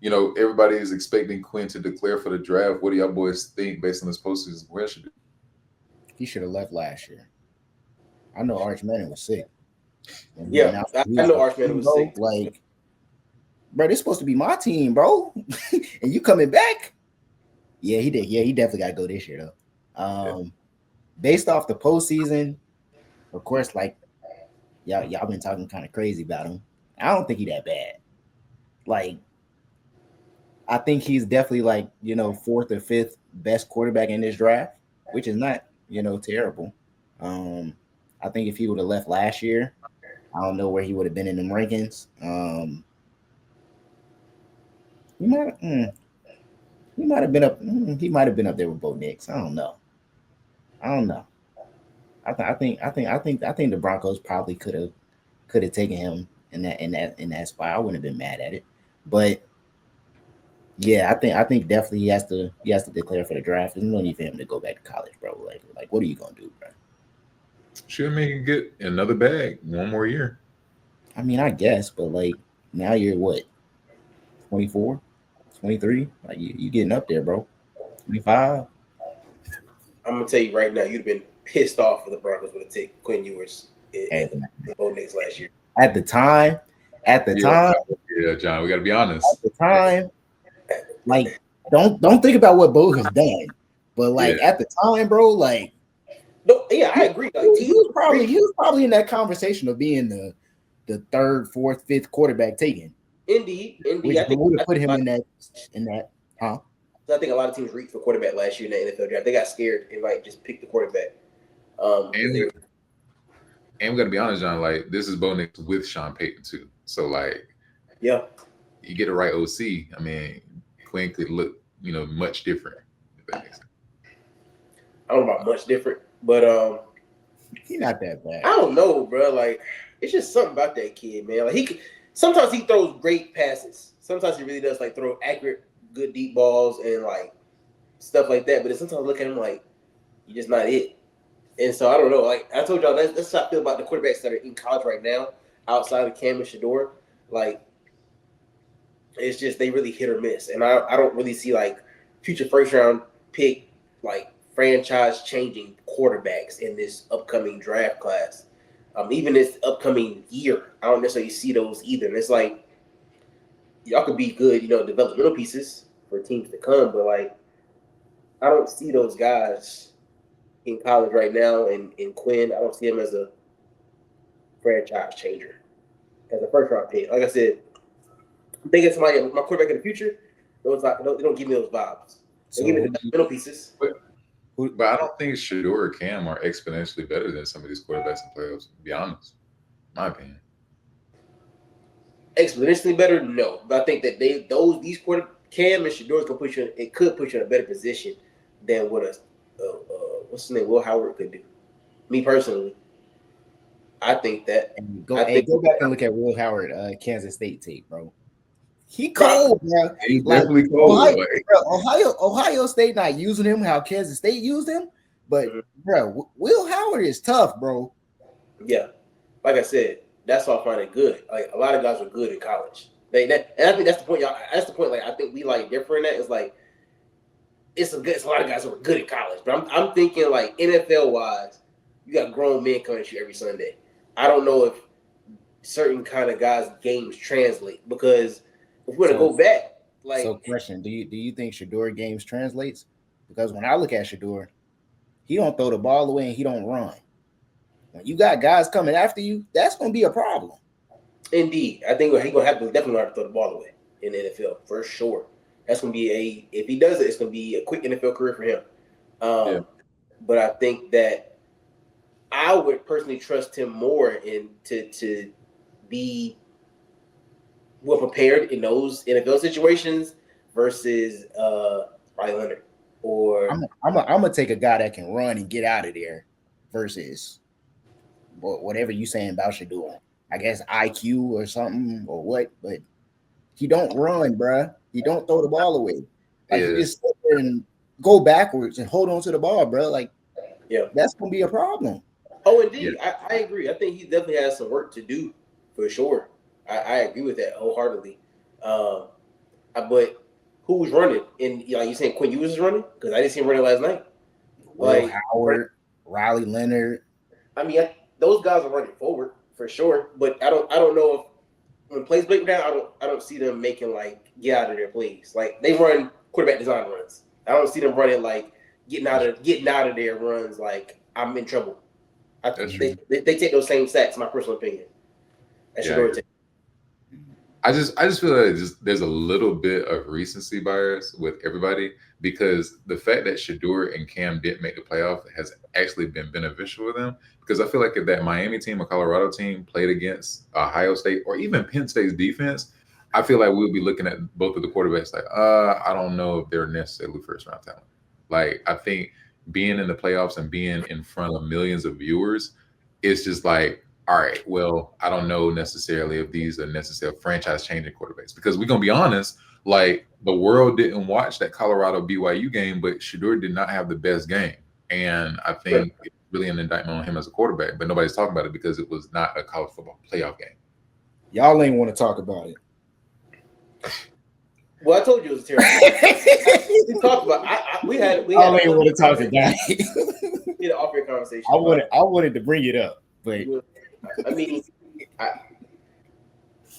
everybody is expecting Quinn to declare for the draft. What do y'all boys think based on this postseason? Where should He should have left last year. I know Arch Manning was sick when he Yeah, announced that he I was know going Archman to was go. sick. Like, bro, this supposed to be my team, bro, and you coming back? Yeah, he did. Yeah, he definitely got to go this year though. Based off the postseason, of course, like y'all been talking kind of crazy about him. I don't think he that bad. Like, I think he's definitely like fourth or fifth best quarterback in this draft, which is not terrible. Um, I think if he would have left last year, I don't know where he would have been in them rankings. He might he might have been up. He might have been up there with Bo Nix. I don't know. I don't know. I think the Broncos probably could have taken him in that spot. I wouldn't have been mad at it, but yeah, I think definitely he has to declare for the draft. There's no need for him to go back to college, bro. Like what are you gonna do, bro? should make him get another bag, one more year? I mean, I guess, but like now you're what 24, 23. Like you getting up there, bro. 25. I'm gonna tell you right now, you'd have been pissed off if the Broncos would have taken Quinn Ewers At, in Bo Nix last year. at the time, at the Yeah, time, yeah, John. We got to be at honest. the time, like don't think about what Bo has done, but Yeah, like at the time, bro, like No, yeah, I he, agree. he Like was he he was was probably great. he was probably in that conversation of being the third, fourth, fifth quarterback taken, Indeed, indeed. which would I have put think a him lot, in that huh? I think a lot of teams reached for quarterback last year in the NFL draft. They got scared and like just picked the quarterback because and they were. we got to be honest, John. Like this is Bo Nix with Sean Payton too. So like Yeah, you get the right OC. I mean, Quinn could look much different. If that makes sense. I don't know about much different, but He not that I bad. don't know, bro. Like it's just something about that kid, man. Like sometimes he throws great passes. Sometimes he really does like throw accurate, good deep balls and like stuff like that. But then sometimes I look at him like you're just not it. And so I don't know. Like I told y'all, that's how I feel about the quarterbacks that are in college right now, outside of Cam and Shador. Like it's just they really hit or miss, and I don't really see like future first round pick like franchise changing quarterbacks in this upcoming draft class. Even this upcoming year, I don't necessarily see those either. And it's like y'all could be good, developmental pieces for teams to come, but like I don't see those guys in college right now. And in Quinn, I don't see him as a franchise changer, as a first round pick. Like I said, I'm thinking somebody my quarterback in the future. Those they don't give me those vibes. They So give me the who do you, developmental pieces. But who but I don't think Shador or Cam are exponentially better than some of these quarterbacks in playoffs. To be honest, my opinion. Exponentially better, no. But I think that these quarter Cam and Shador can put you. It could put you in a better position than what what's his name Will Howard could do. Me personally, I think that. and go I hey think, go back and look at Will Howard, Kansas State tape, bro. He bro. cold, bro. He's Like definitely cold. Ohio, Like bro, Ohio State not using him how Kansas State used him, but Mhm. bro, Will Howard is tough, bro. Yeah, like I said, that's why I find it good. Like a lot of guys are good in college. And I think that's the point, y'all. That's the point. Like I think we like different. In that it's like it's a lot of guys who are good in college, but I'm thinking like NFL wise, you got grown men coming at you every Sunday. I don't know if certain kind of guys' games translate because if we're gonna So go back, so like question, do you think Shador games translates? Because when I look at Shador, he don't throw the ball away and he don't run. When you got guys coming after you, that's gonna be a problem. indeed, I think he's gonna have to definitely have to throw the ball away in the NFL for sure. That's gonna be if he does it, it's gonna be a quick NFL career for him. yeah, Um, but I think that I would personally trust him more in to be well prepared in those NFL situations versus Riley Leonard or I'm gonna take a guy that can run and get out of there versus whatever you saying about Shador. I guess IQ or something or what, but he don't run, bruh. He don't throw the ball away. Like he yeah, just sit there and go backwards and hold on to the ball, bro. Like yeah. that's gonna be a problem. Oh, yeah. indeed, I agree. I think he definitely has some work to do for sure. I agree with that wholeheartedly. Um, But who's running? And you saying Quinn Ewers is running? Because I didn't see him running last night. Will Howard, Riley Leonard. I mean, those guys are running forward for sure, but I don't know if when plays break down, I don't see them making get out of their plays. Like they run quarterback design runs. I don't see them running getting out of their runs like I'm in trouble. They take those same sacks. My personal opinion. I just feel like there's a little bit of recency bias with everybody because the fact that Shador and Cam didn't make the playoff has actually been beneficial for them. Because I feel like if that Miami team or Colorado team played against Ohio State or even Penn State's defense, I feel like we'll be looking at both of the quarterbacks I don't know if they're necessarily first round talent. Like I think being in the playoffs and being in front of millions of viewers, it's just all right, well, I don't know necessarily if these are necessarily franchise-changing quarterbacks because we're going to be honest, the world didn't watch that Colorado-BYU game, but Shador did not have the best game. And I think it's really an indictment on him as a quarterback, but nobody's talking about it because it was not a college football playoff game. Y'all ain't want to talk about it. Well, I told you it was terrible. We talked about we had I ain't want to talk about it. We had an off-air conversation. I wanted to bring it up, but I mean,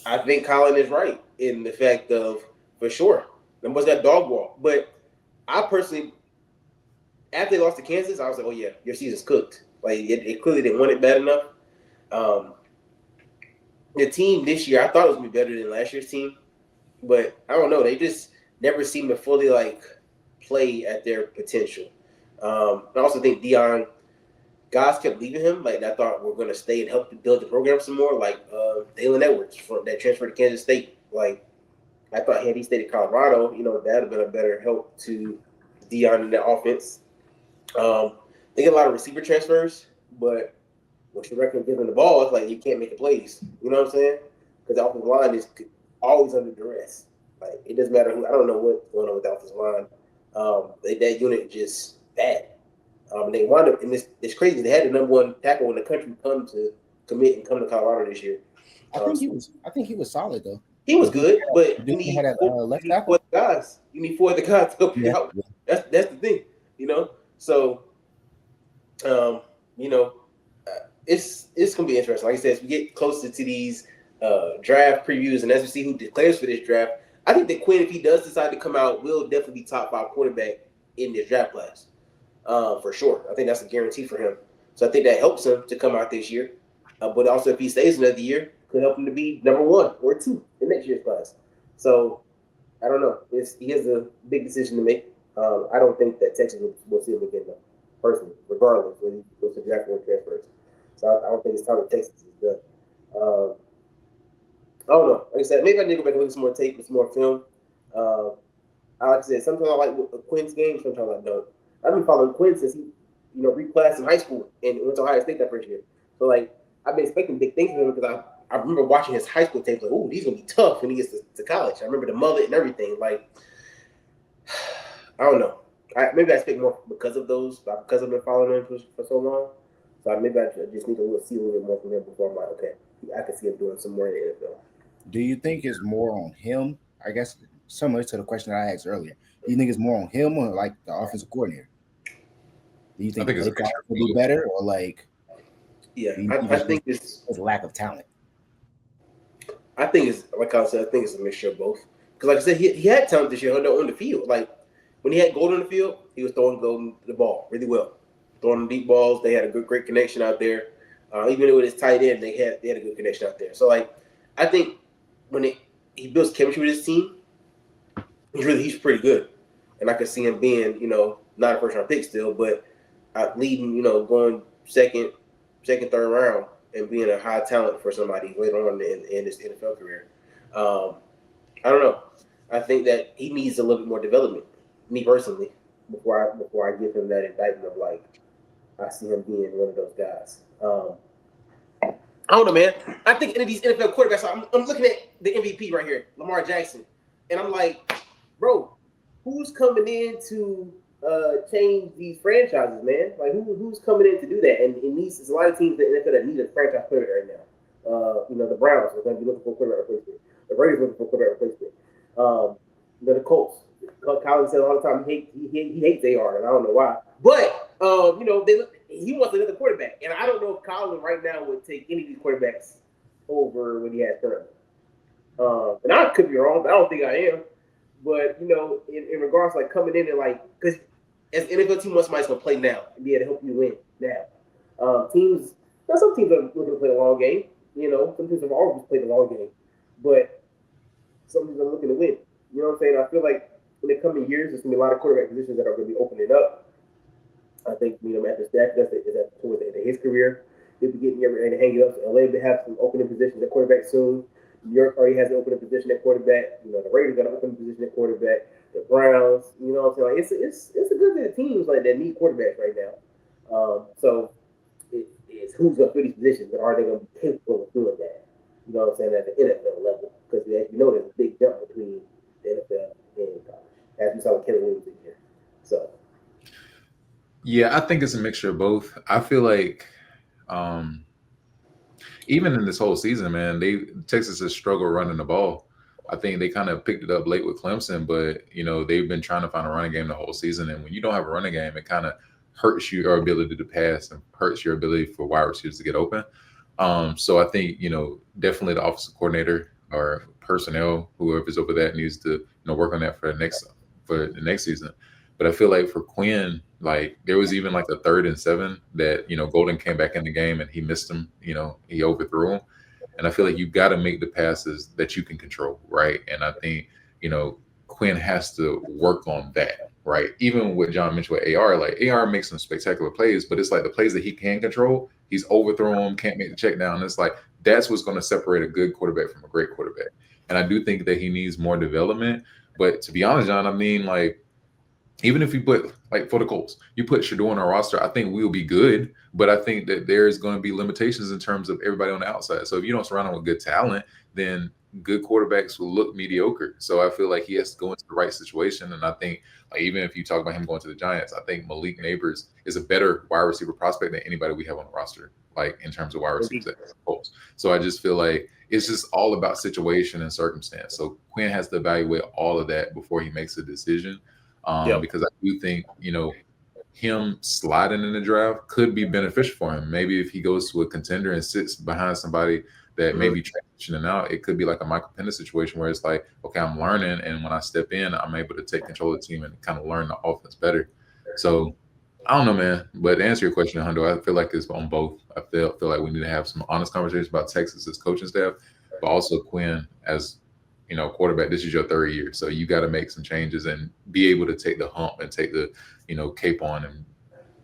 I think Collin is right in the fact of for sure. There was that dog walk, but I personally, after they lost to Kansas, I was like, oh yeah, your season's cooked. It clearly didn't want it bad enough. The team this year, I thought it was gonna be better than last year's team, but I don't know. They just never seem to fully play at their potential. I also think Deion. Guys kept leaving him. I thought we're going to stay and help build the program some more. Dalen Edwards from that transferred to Kansas State. I thought had he stayed at Colorado, that would have been a better help to Deion in that offense. They get a lot of receiver transfers, but what you reckon giving the ball, it's you can't make the plays. You know what I'm saying? Because the offensive line is always under duress. It doesn't matter who. I don't know what's going on with the offensive line. That unit is just bad. And they wound up, and it's crazy. They had the number one tackle in the country come to commit and come to Colorado this year. I think he was solid though. He was good, but you need left tackle. 4 guys. You need 4 other guys to help you out. Yeah. That's the thing, So, it's gonna be interesting. Like I said, as we get closer to these draft previews, and as we see who declares for this draft, I think that Quinn, if he does decide to come out, will definitely be top 5 quarterback in this draft class. For sure. I think that's a guarantee for him. So I think that helps him to come out this year. But also, if he stays another year, could help him to be number 1 or 2 in next year's class. So I don't know. He has a big decision to make. I don't think that Texas will see him again, though, personally, regardless when he goes to draft or transfers. So I don't think it's time that Texas is done. I don't know. Like I said, maybe I need to go back and look at some more tape, some more film. Like I said, sometimes I like Quinn's game, sometimes I don't. I've been following Quinn since he, reclassed in high school and went to Ohio State that first year. So I've been expecting big things from him because I remember watching his high school tapes. Oh, he's gonna be tough when he gets to college. I remember the mullet and everything. I don't know. Maybe I expect more because of those, because I've been following him for so long. So maybe I just need to see a little bit more from him before I'm like, okay, I can see him doing some more in the NFL. Do you think it's more on him? I guess similar to the question that I asked earlier. Do you think it's more on him or the offensive coordinator? Do you think it's will be better or Yeah, I think it's a lack of talent. I think it's like I said. I think it's a mixture of both. Because like I said, he had talent this year on the field. When he had Gold on the field, he was throwing the ball really well, throwing deep balls. They had a great connection out there. Even with his tight end, they had a good connection out there. So I think when he builds chemistry with his team, he's pretty good. And I could see him being, not a first round pick still, but leading, going second, third round and being a high talent for somebody later on in his NFL career. I don't know. I think that he needs a little bit more development, me personally, before I give him that indictment of I see him being one of those guys. I don't know, man. I think any of these NFL quarterbacks, I'm looking at the MVP right here, Lamar Jackson, and I'm like, bro, who's coming in to change these franchises, man? Who's coming in to do that? And there's a lot of teams in the NFL that need a franchise quarterback right now. The Browns are going to be looking for a quarterback replacement. The Raiders looking for a quarterback replacement. Colts. Collin said all the time he hates AR, and I don't know why. But he wants another quarterback, and I don't know if Collin right now would take any of these quarterbacks over what he has currently. And I could be wrong, but I don't think I am. But in regards to like coming in and like, because as an NFL team, somebody's gonna play now and be able to help you win now. Some teams are looking to play the long game. Some teams have always played the long game, but some teams are looking to win. You know what I'm saying? I feel like in the coming years, there's gonna be a lot of quarterback positions that are gonna be opening up. I think Matthew Stafford is at towards the end of his career. He'll be getting ready to hang it up. So LA will have some opening positions at quarterback soon. New York already has an opening position at quarterback. The Raiders got an opening position at quarterback. The Browns, what I'm saying? Like, it's a good bit of teams like that need quarterbacks right now. So it's who's going to fill these positions and are they going to be capable of doing that? You know what I'm saying? At the NFL level, because as there's a big jump between the NFL and college, as we saw with Quinn Ewers this year. So. Yeah, I think it's a mixture of both. I feel like even in this whole season, man, Texas has struggled running the ball. I think they kind of picked it up late with Clemson, but they've been trying to find a running game the whole season. And when you don't have a running game, it kind of hurts your ability to pass and hurts your ability for wide receivers to get open. So I think definitely the offensive coordinator or personnel, whoever's over that, needs to work on that for the next season. But I feel like for Quinn, like there was even like a 3rd and 7 that Golden came back in the game and he missed him. He overthrew him, and I feel like you got to make the passes that you can control, right? And I think Quinn has to work on that, right? Even what John mentioned with AR, like AR makes some spectacular plays, but it's like the plays that he can control, he's overthrown them, can't make the check down. It's like that's what's going to separate a good quarterback from a great quarterback. And I do think that he needs more development. But to be honest, John, I mean, like, even if you put, like, for the Colts, you put Shador on our roster, I think we'll be good. But I think that there's going to be limitations in terms of everybody on the outside. So if you don't surround him with good talent, then good quarterbacks will look mediocre. So I feel like he has to go into the right situation. And I think, like, even if you talk about him going to the Giants, I think Malik Neighbors is a better wide receiver prospect than anybody we have on the roster, like in terms of wide receivers at the Colts. So I just feel like it's just all about situation and circumstance. So Quinn has to evaluate all of that before he makes a decision. Because I do think, him sliding in the draft could be beneficial for him. Maybe if he goes to a contender and sits behind somebody that may be transitioning out, it could be like a Michael Penix situation where it's like, okay, I'm learning, and when I step in, I'm able to take control of the team and kind of learn the offense better. So I don't know, man. But to answer your question, Hundo, I feel like it's on both. I feel like we need to have some honest conversations about Texas's coaching staff, but also Quinn as quarterback. This is your 3rd year, so you got to make some changes and be able to take the hump and take the cape on, and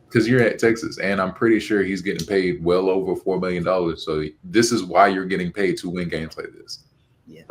because you're at Texas, and I'm pretty sure he's getting paid well over $4 million. So this is why you're getting paid to win games like this. Yeah.